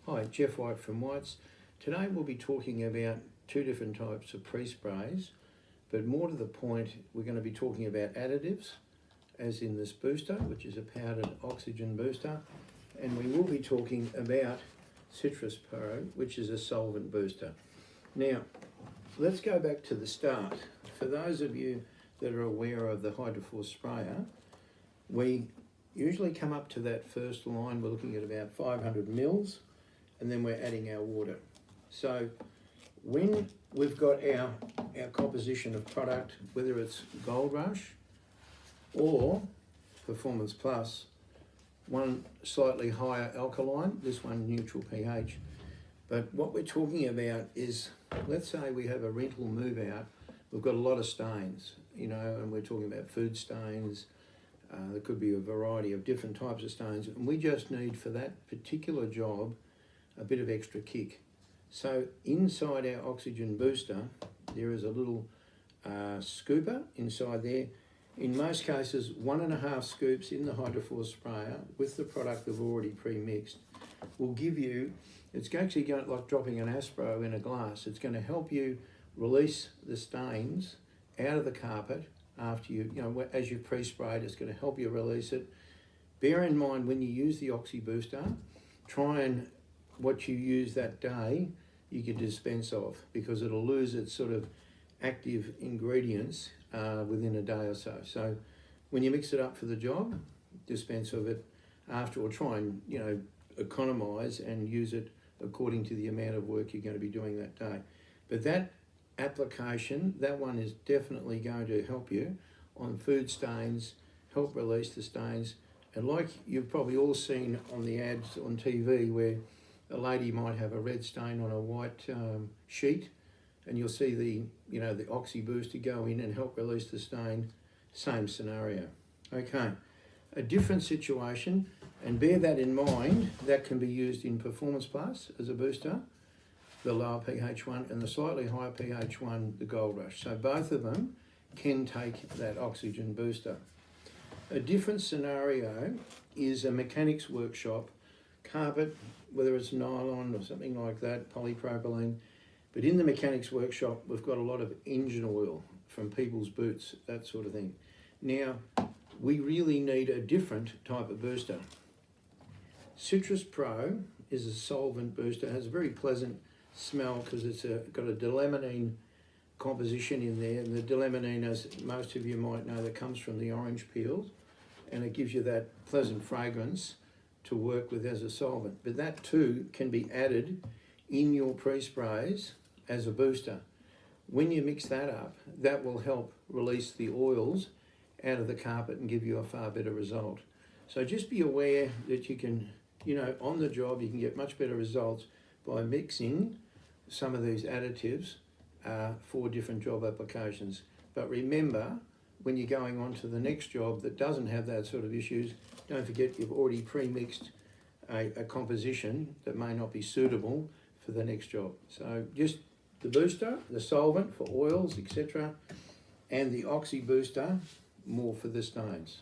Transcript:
Hi, Jeff Whyte from Whyte's. Today we'll be talking about two different types of pre-sprays, but more to the point, we're going to be talking about additives, as in this booster, which is a powdered oxygen booster, and we will be talking about Citrus Pro, which is a solvent booster. Now, let's go back to the start. For those of you that are aware of the Hydroforce Sprayer, we usually come up to that first line, we're looking at about 500 mils, and then we're adding our water. So when we've got our composition of product, whether it's Gold Rush or Performance Plus, one slightly higher alkaline, this one neutral pH. But what we're talking about is, let's say we have a rental move out, we've got a lot of stains, and we're talking about food stains, there could be a variety of different types of stains, and we just need for that particular job a bit of extra kick. So inside our oxygen booster, there is a little scooper inside there. In most cases, 1.5 scoops in the Hydroforce Sprayer with the product they've already pre-mixed will give you, it's actually going like dropping an Aspro in a glass. It's going to help you release the stains out of the carpet after as you've pre-sprayed. It's going to help you release it. Bear in mind when you use the Oxy booster, try and what you use that day you can dispense of, because it'll lose its sort of active ingredients within a day or so. So when you mix it up for the job, dispense of it after, or try and economize and use it according to the amount of work you're going to be doing that day. But that application, that one is definitely going to help you on food stains, help release the stains. And like you've probably all seen on the ads on TV where a lady might have a red stain on a white sheet, and you'll see the Oxy booster go in and help release the stain. Same scenario. Okay, a different situation, and bear that in mind, that can be used in Performance Plus as a booster, the lower pH one, and the slightly higher pH one, the Gold Rush. So both of them can take that oxygen booster. A different scenario is a mechanics workshop, carpet, whether it's nylon or something like that, polypropylene. But in the mechanics workshop, we've got a lot of engine oil from people's boots, that sort of thing. Now, we really need a different type of booster. Citrus Pro is a solvent booster. It has a very pleasant smell because it's got a delaminine composition in there. And the delaminine, as most of you might know, that comes from the orange peels, and it gives you that pleasant fragrance to work with as a solvent. But that too can be added in your pre-sprays as a booster. When you mix that up, that will help release the oils out of the carpet and give you a far better result. So just be aware that you can, on the job, you can get much better results by mixing some of these additives for different job applications. But remember, when you're going on to the next job that doesn't have that sort of issues, don't forget you've already pre-mixed a composition that may not be suitable for the next job. So just the booster, the solvent for oils, etc., and the Oxy booster more for the stains.